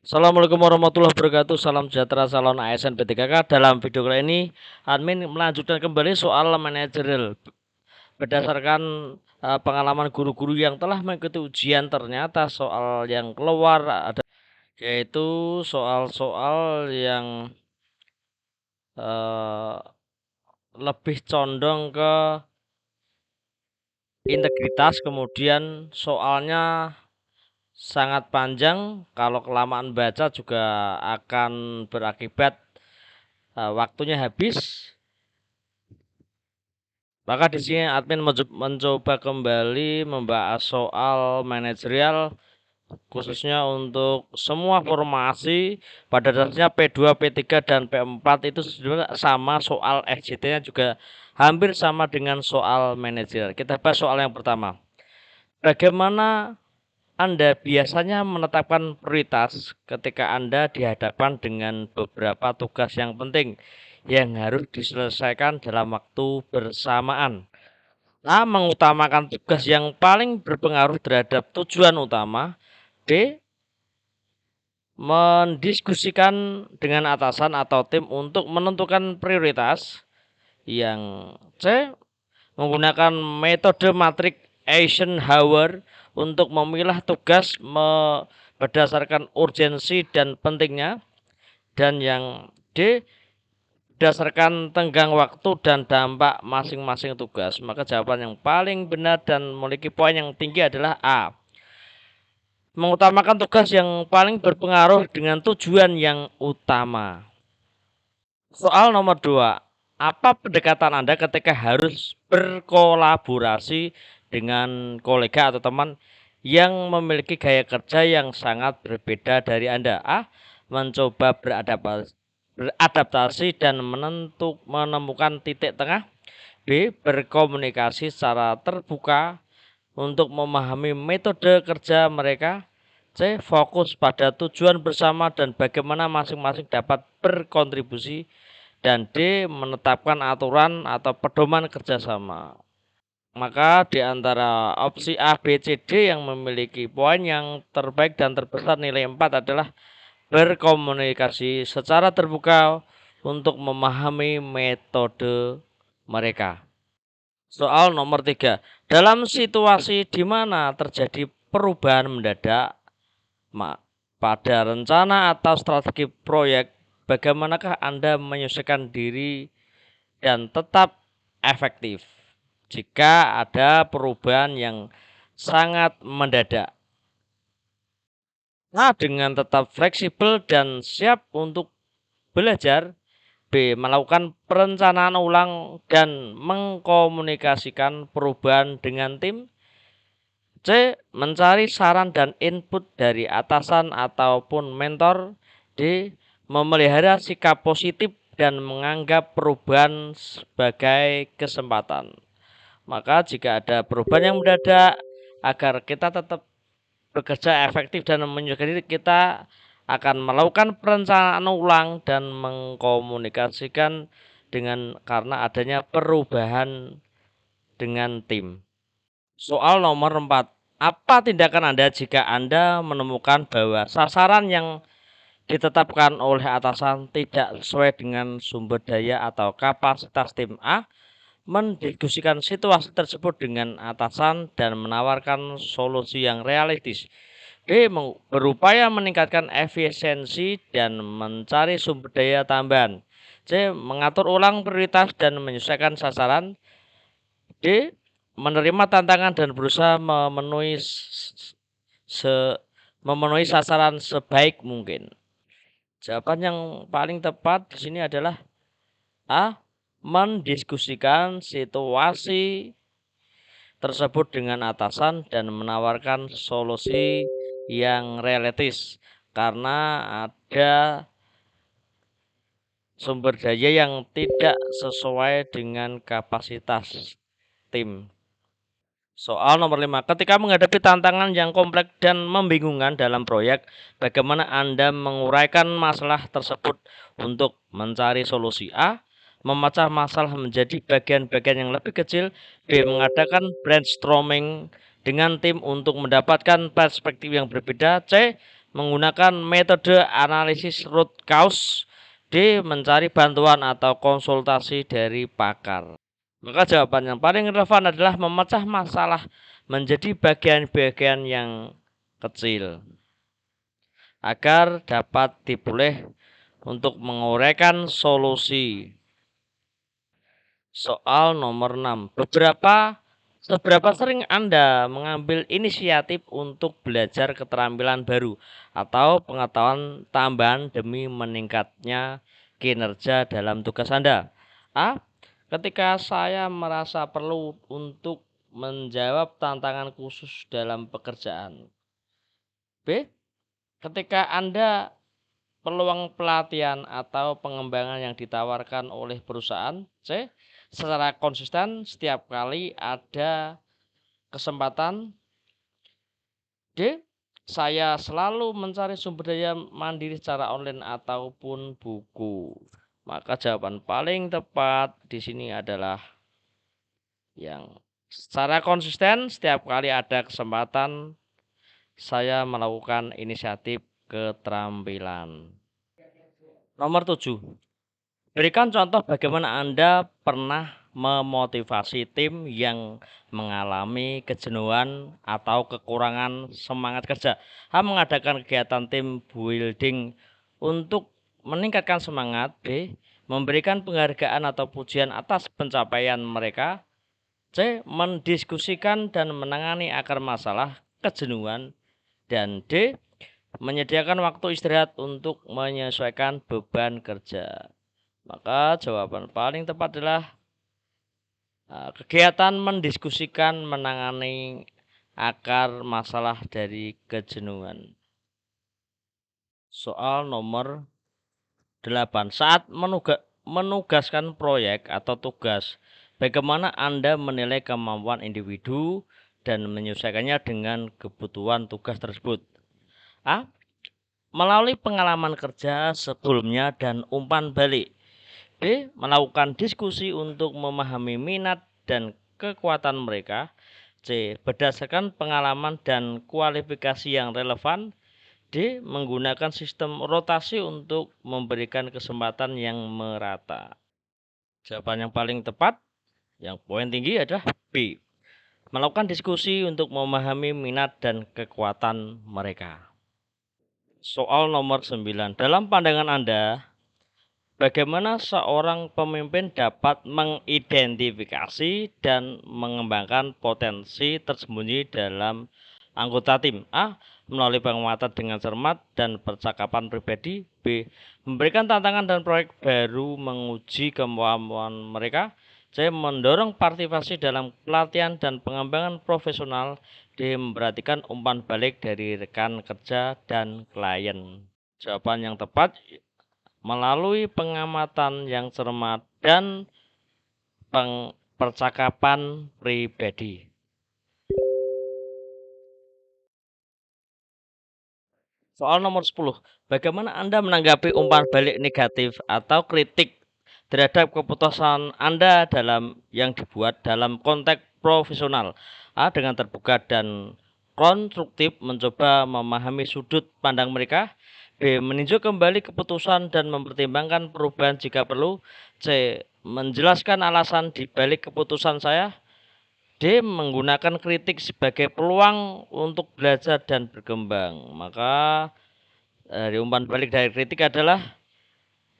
Assalamualaikum warahmatullahi wabarakatuh. Salam sejahtera, salam ASN P3K. Dalam video kali ini, admin melanjutkan kembali soal manajerial berdasarkan pengalaman guru-guru yang telah mengikuti ujian. Ternyata soal yang keluar ada yaitu soal-soal yang eh, lebih condong ke integritas, kemudian soalnya sangat panjang. Kalau kelamaan baca juga akan berakibat waktunya habis. Maka di sini admin mencoba kembali membahas soal manajerial khususnya untuk semua formasi. Pada dasarnya P2, P3 dan P4 itu sebenarnya sama, soal FJT-nya juga hampir sama dengan soal manajerial. Kita bahas soal yang pertama. Bagaimana Anda biasanya menetapkan prioritas ketika Anda dihadapkan dengan beberapa tugas yang penting yang harus diselesaikan dalam waktu bersamaan? A. Mengutamakan tugas yang paling berpengaruh terhadap tujuan utama. B. Mendiskusikan dengan atasan atau tim untuk menentukan prioritas. Yang C. Menggunakan metode matrix Eisenhower untuk memilah tugas berdasarkan urgensi dan pentingnya. Dan yang D. Berdasarkan tenggang waktu dan dampak masing-masing tugas. Maka jawaban yang paling benar dan memiliki poin yang tinggi adalah A. Mengutamakan tugas yang paling berpengaruh dengan tujuan yang utama. Soal nomor 2. Apa pendekatan Anda ketika harus berkolaborasi dengan kolega atau teman yang memiliki gaya kerja yang sangat berbeda dari Anda? A. Mencoba beradaptasi dan menemukan titik tengah. B. Berkomunikasi secara terbuka untuk memahami metode kerja mereka. C. Fokus pada tujuan bersama dan bagaimana masing-masing dapat berkontribusi. Dan D. Menetapkan aturan atau pedoman kerjasama. Maka di antara opsi A, B, C, D yang memiliki poin yang terbaik dan terbesar nilai 4 adalah berkomunikasi secara terbuka untuk memahami metode mereka. Soal nomor 3. Dalam situasi di mana terjadi perubahan mendadak pada rencana atau strategi proyek, bagaimanakah Anda menyesuaikan diri dan tetap efektif jika ada perubahan yang sangat mendadak? A. Dengan tetap fleksibel dan siap untuk belajar. B. Melakukan perencanaan ulang dan mengkomunikasikan perubahan dengan tim. C. Mencari saran dan input dari atasan ataupun mentor. D. Memelihara sikap positif dan menganggap perubahan sebagai kesempatan. Maka jika ada perubahan yang mendadak, agar kita tetap bekerja efektif dan menjaga diri, kita akan melakukan perencanaan ulang dan mengkomunikasikan dengan karena adanya perubahan dengan tim. Soal nomor 4. Apa tindakan Anda jika Anda menemukan bahwa sasaran yang ditetapkan oleh atasan tidak sesuai dengan sumber daya atau kapasitas tim? A. Mendiskusikan situasi tersebut dengan atasan dan menawarkan solusi yang realistis. B. Berupaya meningkatkan efisiensi dan mencari sumber daya tambahan. C. Mengatur ulang prioritas dan menyesuaikan sasaran. D. Menerima tantangan dan berusaha memenuhi sasaran sebaik mungkin. Jawaban yang paling tepat di sini adalah A. Mendiskusikan situasi tersebut dengan atasan dan menawarkan solusi yang realistis karena ada sumber daya yang tidak sesuai dengan kapasitas tim. Soal nomor 5. Ketika menghadapi tantangan yang kompleks dan membingungkan dalam proyek, bagaimana Anda menguraikan masalah tersebut untuk mencari solusi? A. Memecah masalah menjadi bagian-bagian yang lebih kecil. B. Mengadakan brainstorming dengan tim untuk mendapatkan perspektif yang berbeda. C. menggunakan metode analisis root cause. D. Mencari bantuan atau konsultasi dari pakar. Maka jawaban yang paling relevan adalah memecah masalah menjadi bagian-bagian yang kecil agar dapat diperoleh untuk menguraikan solusi. Soal nomor 6. Seberapa sering Anda mengambil inisiatif untuk belajar keterampilan baru atau pengetahuan tambahan demi meningkatnya kinerja dalam tugas Anda? A. Ketika saya merasa perlu untuk menjawab tantangan khusus dalam pekerjaan. B. Ketika Anda peluang pelatihan atau pengembangan yang ditawarkan oleh perusahaan. C. Secara konsisten setiap kali ada kesempatan. D. Saya selalu mencari sumber daya mandiri secara online ataupun buku. Maka jawaban paling tepat di sini adalah yang secara konsisten setiap kali ada kesempatan saya melakukan inisiatif keterampilan. Nomor 7. Berikan contoh bagaimana Anda pernah memotivasi tim yang mengalami kejenuhan atau kekurangan semangat kerja. A. Mengadakan kegiatan tim building untuk meningkatkan semangat. B. Memberikan penghargaan atau pujian atas pencapaian mereka. C. Mendiskusikan dan menangani akar masalah kejenuhan. Dan D. Menyediakan waktu istirahat untuk menyesuaikan beban kerja. Maka jawaban paling tepat adalah kegiatan mendiskusikan menangani akar masalah dari kejenuhan. Soal nomor 8. Saat menugaskan proyek atau tugas, bagaimana Anda menilai kemampuan individu dan menyesuaikannya dengan kebutuhan tugas tersebut? A. Melalui pengalaman kerja sebelumnya dan umpan balik. B. Melakukan diskusi untuk memahami minat dan kekuatan mereka. C. Berdasarkan pengalaman dan kualifikasi yang relevan. D. Menggunakan sistem rotasi untuk memberikan kesempatan yang merata. Jawaban yang paling tepat, yang poin tinggi adalah B. Melakukan diskusi untuk memahami minat dan kekuatan mereka. Soal nomor 9. Dalam pandangan Anda, bagaimana seorang pemimpin dapat mengidentifikasi dan mengembangkan potensi tersembunyi dalam anggota tim? A. Melalui penguatan dengan cermat dan percakapan pribadi. B. Memberikan tantangan dan proyek baru menguji kemampuan mereka. C. Mendorong partisipasi dalam pelatihan dan pengembangan profesional. D. Memperhatikan umpan balik dari rekan kerja dan klien. Jawaban yang tepat melalui pengamatan yang cermat dan percakapan pribadi. Soal nomor 10. Bagaimana Anda menanggapi umpan balik negatif atau kritik terhadap keputusan Anda yang dibuat dalam konteks profesional? A. Dengan terbuka dan konstruktif mencoba memahami sudut pandang mereka. B. Meninjau kembali keputusan dan mempertimbangkan perubahan jika perlu. C. Menjelaskan alasan di balik keputusan saya. D. Menggunakan kritik sebagai peluang untuk belajar dan berkembang. Maka dari umpan balik dari kritik adalah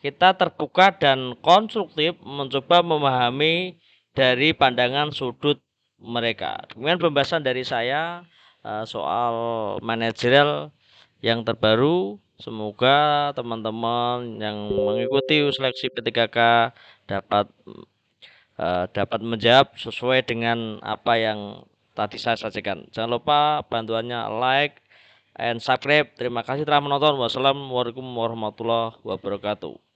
kita terbuka dan konstruktif mencoba memahami dari pandangan sudut mereka. Kemudian pembahasan dari saya soal manajerial yang terbaru. Semoga teman-teman yang mengikuti seleksi P3K dapat menjawab sesuai dengan apa yang tadi saya sajikan. Jangan lupa bantuannya like and subscribe. Terima kasih telah menonton. Wassalamualaikum warahmatullahi wabarakatuh.